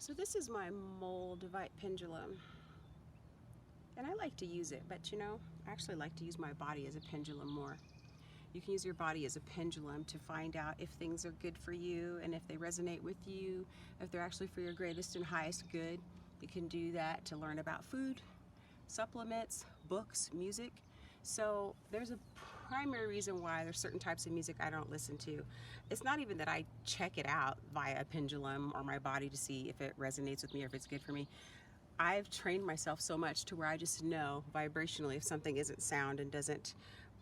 So this is my Moldavite pendulum, and I like to use it, but I actually like to use my body as a pendulum more. You can use your body as a pendulum to find out if things are good for you and if they resonate with you, if they're actually for your greatest and highest good. You can do that to learn about food, supplements, books, music. So there's a primary reason why there's certain types of music I don't listen to. It's not even that I check it out via a pendulum or my body to see if it resonates with me or if it's good for me. I've trained myself so much to where I just know vibrationally if something isn't sound and doesn't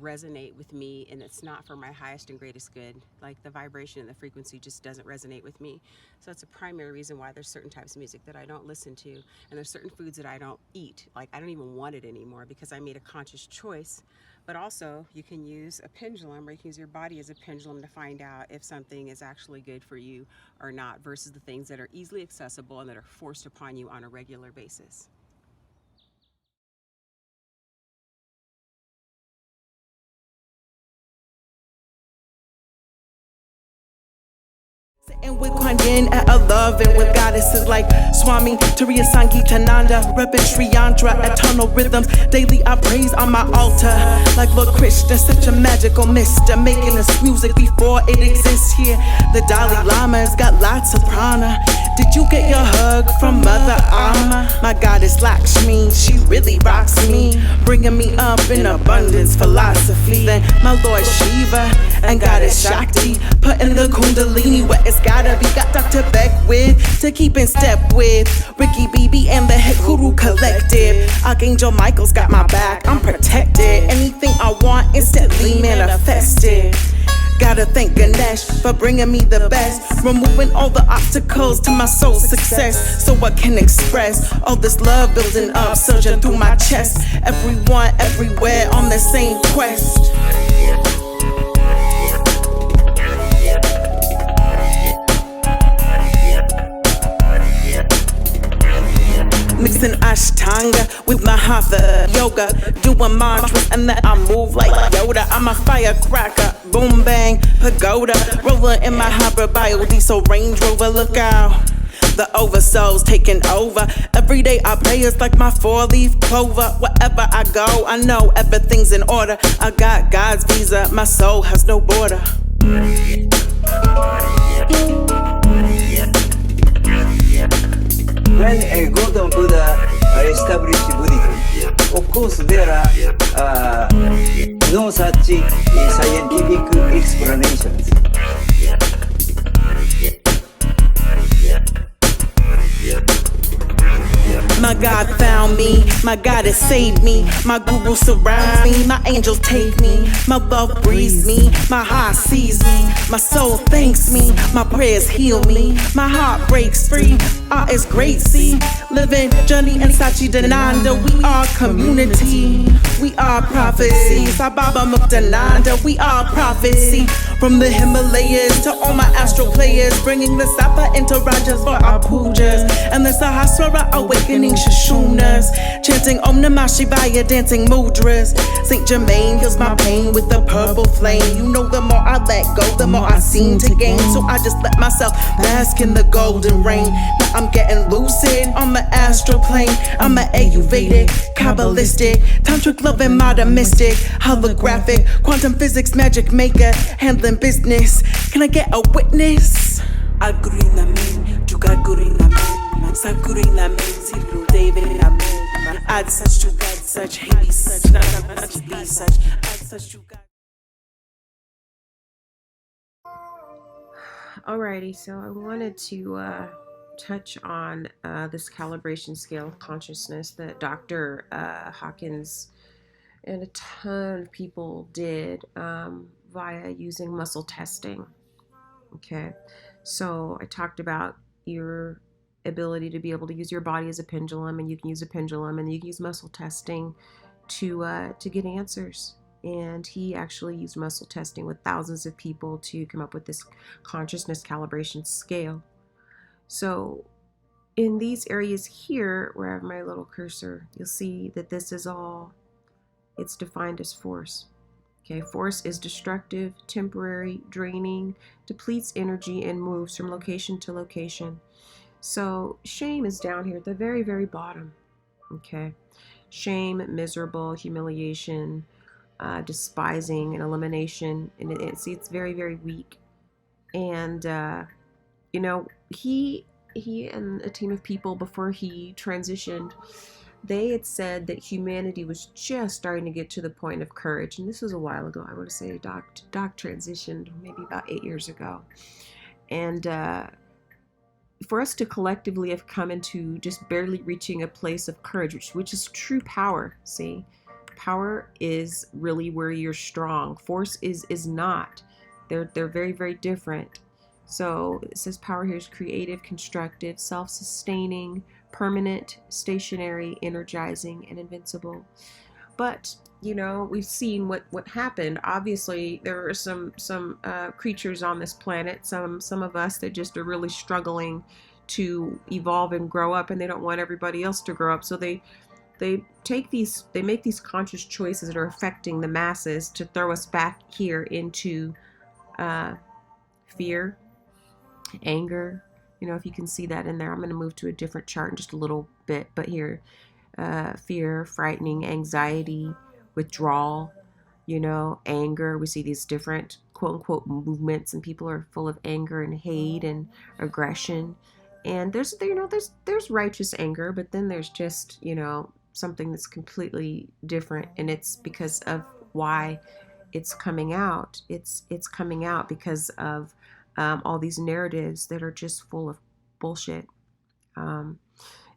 resonate with me and it's not for my highest and greatest good. Like the vibration and the frequency just doesn't resonate with me. So that's a primary reason why there's certain types of music that I don't listen to, and there's certain foods that I don't eat. Like I don't even want it anymore because I made a conscious choice. But also you can use a pendulum, or you can use your body as a pendulum to find out if something is actually good for you or not, versus the things that are easily accessible and that are forced upon you on a regular basis. Sitting with Kuan Yin at 11 with goddesses like Swami, Turiya Sangeetananda, reppin' Sri Yantra, eternal rhythms. Daily I praise on my altar like Lord Krishna, such a magical mister, making this music before it exists here. The Dalai Lama's got lots of prana. Did you get your hug from Mother Amma? My goddess Lakshmi, she really rocks me, bringing me up in abundance philosophy. Then my Lord Shiva and goddess Shakti, putting the Kundalini where it's gotta be. Got Dr. Beckwith to keep in step with Ricky BB and the Hip Guru Collective. Archangel Michael's got my back, I'm protected. Anything I want instantly manifested. Gotta thank Ganesh for bringing me the best, removing all the obstacles to my soul's success, so I can express all this love building up, surging through my chest. Everyone, everywhere on the same quest. Mixing Ashtanga with my Hatha yoga, doing mantras and then I move like Yoda. I'm a firecracker, boom bang, pagoda, rolling in my hybrid biodiesel Range Rover. Look out, the oversoul's taking over. Every day I pray, it's like my 4-leaf clover. Wherever I go, I know everything's in order. I got God's visa, my soul has no border. When a golden Buddha established Buddhism, of course there are no such scientific explanations. My God found me, my goddess saved me, my guru surrounds me, my angels take me, my love breathes me, my heart sees me, my soul thanks me, my prayers heal me, my heart breaks free. Art is great, see, living journey in Sachidananda. We are community, we are prophecy. Sababa Muktananda, we are prophecy. From the Himalayas to all my astral players, bringing the Sapa into Rajas for our pujas, and the Sahasrara awakening Shashunas, chanting Om Namah Shivaya, dancing mudras. Saint Germain heals my pain with the purple flame. You know, the more I let go, the more I seem to gain. So I just let myself bask in the golden rain. Now I'm getting lucid on the astral plane. I'm an Ayurvedic, Kabbalistic, Tantric loving modern mystic, holographic, quantum physics magic maker, handling business. Can I get a witness? Aguri namin, juga guri namin, sa guri namin, siru David namin. Add such to that such, hate such, not such, be such, add such to God. Alrighty, so I wanted to touch on this calibration scale of consciousness that Dr. Hawkins and a ton of people did via using muscle testing. Okay, so I talked about your ability to be able to use your body as a pendulum, and you can use a pendulum, and you can use muscle testing to get answers. And he actually used muscle testing with thousands of people to come up with this consciousness calibration scale. So in these areas here, where I have my little cursor, you'll see that this is all, it's defined as force. Okay, force is destructive, temporary, draining, depletes energy, and moves from location to location. So shame is down here at the very, very bottom. Okay. Shame, miserable, humiliation, despising, and elimination. And it's very, very weak. And, you know, he and a team of people before he transitioned, they had said that humanity was just starting to get to the point of courage. And this was a while ago. I want to say Doc transitioned maybe about 8 years ago. And for us to collectively have come into just barely reaching a place of courage, which is true power. See, power is really where you're strong. Force is not. They're very, very different. So it says power here is creative, constructive, self-sustaining, permanent, stationary, energizing, and invincible. But you know, we've seen what happened. Obviously, there are some creatures on this planet, some of us that just are really struggling to evolve and grow up, and they don't want everybody else to grow up. So they make these conscious choices that are affecting the masses to throw us back here into fear, anger. You know, if you can see that in there. I'm going to move to a different chart in just a little bit, but here, fear, frightening, anxiety, withdrawal, you know, anger. We see these different quote unquote movements, and people are full of anger and hate and aggression. And there's righteous anger, but then there's just, you know, something that's completely different, and it's because of why it's coming out. It's coming out because of all these narratives that are just full of bullshit. I'm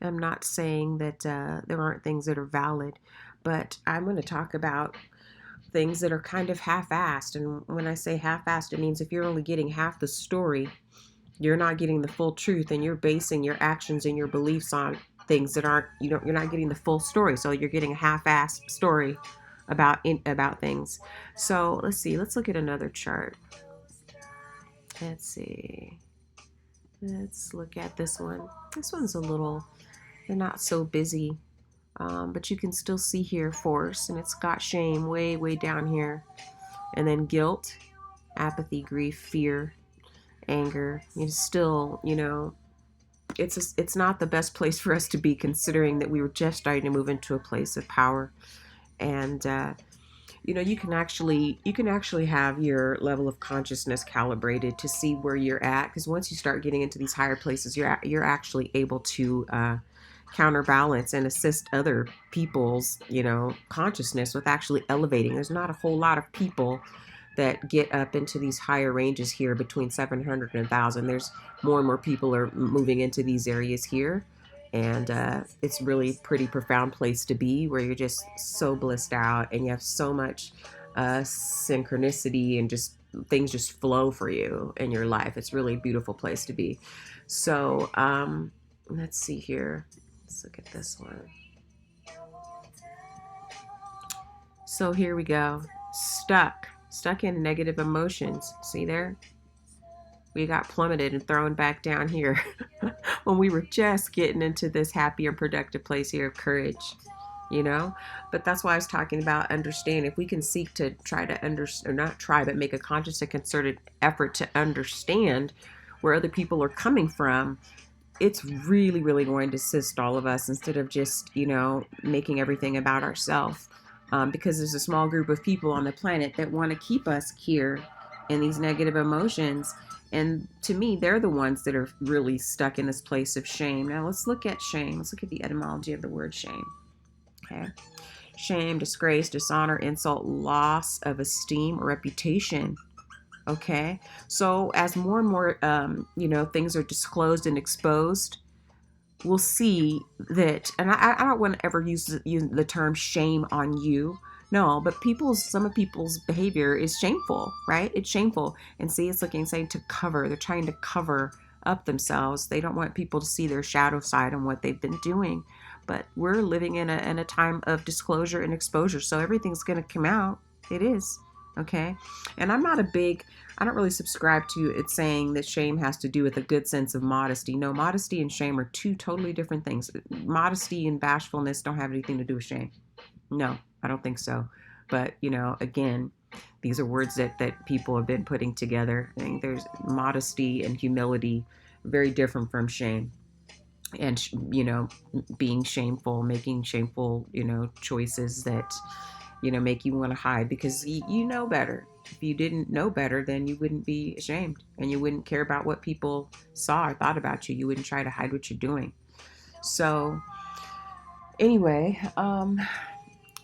not saying that there aren't things that are valid, but I'm going to talk about things that are kind of half-assed. And when I say half-assed, it means if you're only getting half the story, you're not getting the full truth, and you're basing your actions and your beliefs on things that aren't, you're not getting the full story. So you're getting a half-assed story about things. So let's see. Let's look at another chart. Let's see. Let's look at this one. This one's a little, they're not so busy, but you can still see here force, and it's got shame way, way down here, and then guilt, apathy, grief, fear, anger. It's still, you know, it's not the best place for us to be, considering that we were just starting to move into a place of power. And you know, you can actually have your level of consciousness calibrated to see where you're at, because once you start getting into these higher places, you're actually able to counterbalance and assist other people's, you know, consciousness with actually elevating. There's not a whole lot of people that get up into these higher ranges here between 700 and 1,000. There's more and more people are moving into these areas here. And it's really a pretty profound place to be, where you're just so blissed out and you have so much synchronicity, and just things just flow for you in your life. It's really a beautiful place to be. So let's see here. Let's look at this one. So here we go. Stuck in negative emotions. See there? We got plummeted and thrown back down here when we were just getting into this happy and productive place here of courage, you know? But that's why I was talking about understanding. If we can seek to try to understand, or not try, but make a conscious and concerted effort to understand where other people are coming from, it's really, really going to assist all of us, instead of just, you know, making everything about ourselves. Because there's a small group of people on the planet that want to keep us here in these negative emotions. And to me, they're the ones that are really stuck in this place of shame. Now let's look at shame. Let's look at the etymology of the word shame. Okay. Shame, disgrace, dishonor, insult, loss of esteem or reputation. Okay. So as more and more, you know, things are disclosed and exposed, we'll see that, and I don't want to ever use the term shame on you. No, but some of people's behavior is shameful, right? It's shameful. And see, it's saying to cover. They're trying to cover up themselves. They don't want people to see their shadow side and what they've been doing. But we're living in a time of disclosure and exposure. So everything's going to come out. It is. Okay. And I don't really subscribe to it saying that shame has to do with a good sense of modesty. No, modesty and shame are two totally different things. Modesty and bashfulness don't have anything to do with shame. No, I don't think so. But, you know, again, these are words that people have been putting together. I think there's modesty and humility, very different from shame. and being shameful, making shameful choices that make you want to hide, because you know better. If you didn't know better, then you wouldn't be ashamed, and you wouldn't care about what people saw or thought about you. You wouldn't try to hide what you're doing. So anyway,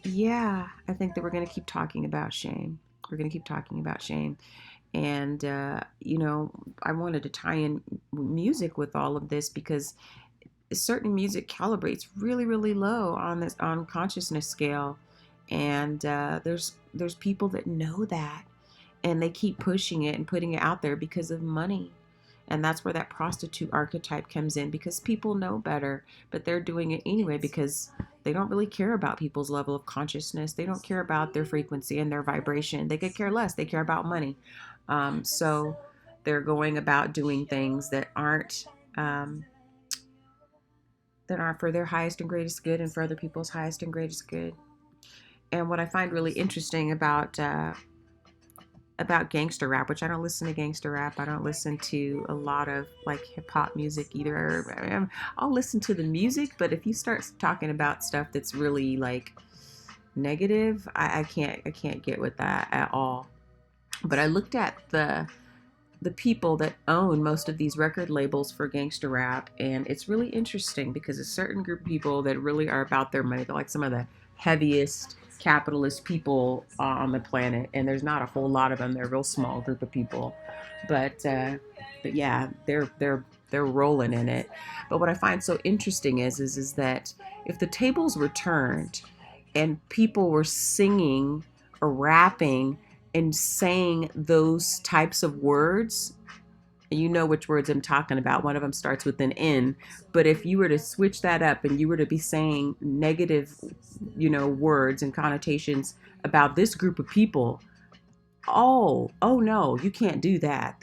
yeah, I think that we're going to keep talking about shame. We're going to keep talking about shame. And I wanted to tie in music with all of this, because certain music calibrates really, really low on this on consciousness scale, and there's people that know that, and they keep pushing it and putting it out there because of money. And that's where that prostitute archetype comes in, because people know better, but they're doing it anyway because they don't really care about people's level of consciousness. They don't care about their frequency and their vibration. They could care less. They care about money. So they're going about doing things that aren't for their highest and greatest good, and for other people's highest and greatest good. And what I find really interesting about gangster rap, which I don't listen to gangster rap. I don't listen to a lot of like hip hop music either. I'll listen to the music, but if you start talking about stuff that's really like negative, I can't get with that at all. But I looked at the people that own most of these record labels for gangster rap, and it's really interesting because a certain group of people that really are about their money. They're like some of the heaviest capitalist people on the planet, and there's not a whole lot of them. They're a real small group of people, but yeah, they're rolling in it. But what I find so interesting is that if the tables were turned and people were singing or rapping and saying those types of words, you know which words I'm talking about. One of them starts with an N. But if you were to switch that up and you were to be saying negative, words and connotations about this group of people, oh no, you can't do that.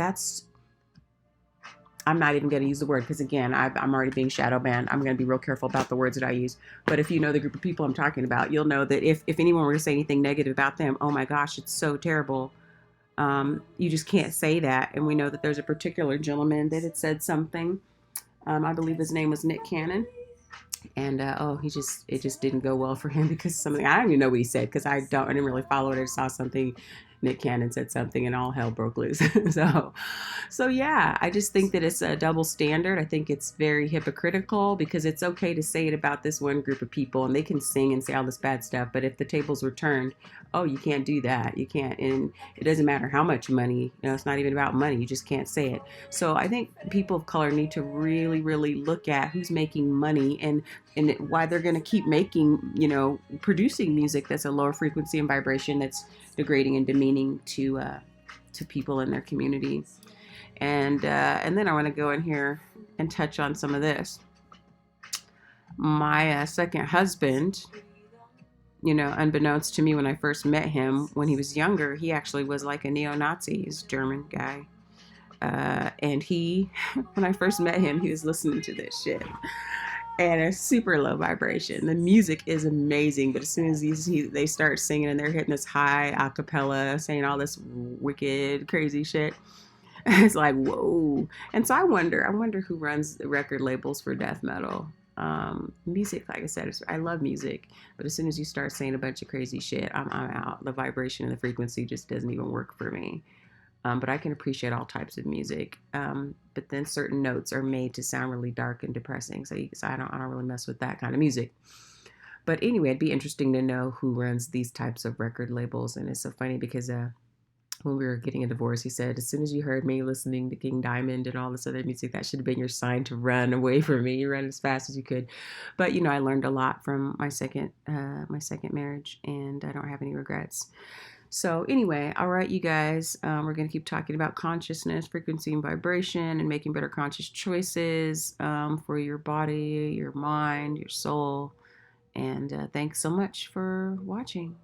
I'm not even going to use the word because, again, I'm already being shadow banned. I'm going to be real careful about the words that I use. But if you know the group of people I'm talking about, you'll know that if anyone were to say anything negative about them, oh my gosh, it's so terrible. You just can't say that. And we know that there's a particular gentleman that had said something. I believe his name was Nick Cannon. And it just didn't go well for him because something, I don't even know what he said because I didn't really follow it. I saw something, Nick Cannon said something, and all hell broke loose. so yeah, I just think that it's a double standard. I think it's very hypocritical because it's okay to say it about this one group of people and they can sing and say all this bad stuff. But if the tables were turned, oh, you can't do that. You can't. And it doesn't matter how much money, it's not even about money. You just can't say it. So I think people of color need to really, really look at who's making money and why they're going to keep making, producing music that's a lower frequency and vibration that's degrading and demeaning to people in their community. And then I want to go in here and touch on some of this. My second husband, unbeknownst to me when I first met him, when he was younger, he actually was like a neo-Nazi. He's a German guy. And when I first met him, he was listening to this shit. And a super low vibration. The music is amazing, but as soon as they start singing and they're hitting this high a cappella, saying all this wicked, crazy shit, it's like, whoa. And so I wonder who runs the record labels for death metal. Music, like I said, I love music, but as soon as you start saying a bunch of crazy shit, I'm out. The vibration and the frequency just doesn't even work for me. But I can appreciate all types of music. But then certain notes are made to sound really dark and depressing. So I don't really mess with that kind of music. But anyway, it'd be interesting to know who runs these types of record labels. And it's so funny because when we were getting a divorce, he said, as soon as you heard me listening to King Diamond and all this other music, that should have been your sign to run away from me. You run as fast as you could. But, I learned a lot from my second marriage, and I don't have any regrets. So anyway, all right, you guys, we're going to keep talking about consciousness, frequency, and vibration, and making better conscious choices for your body, your mind, your soul. And thanks so much for watching.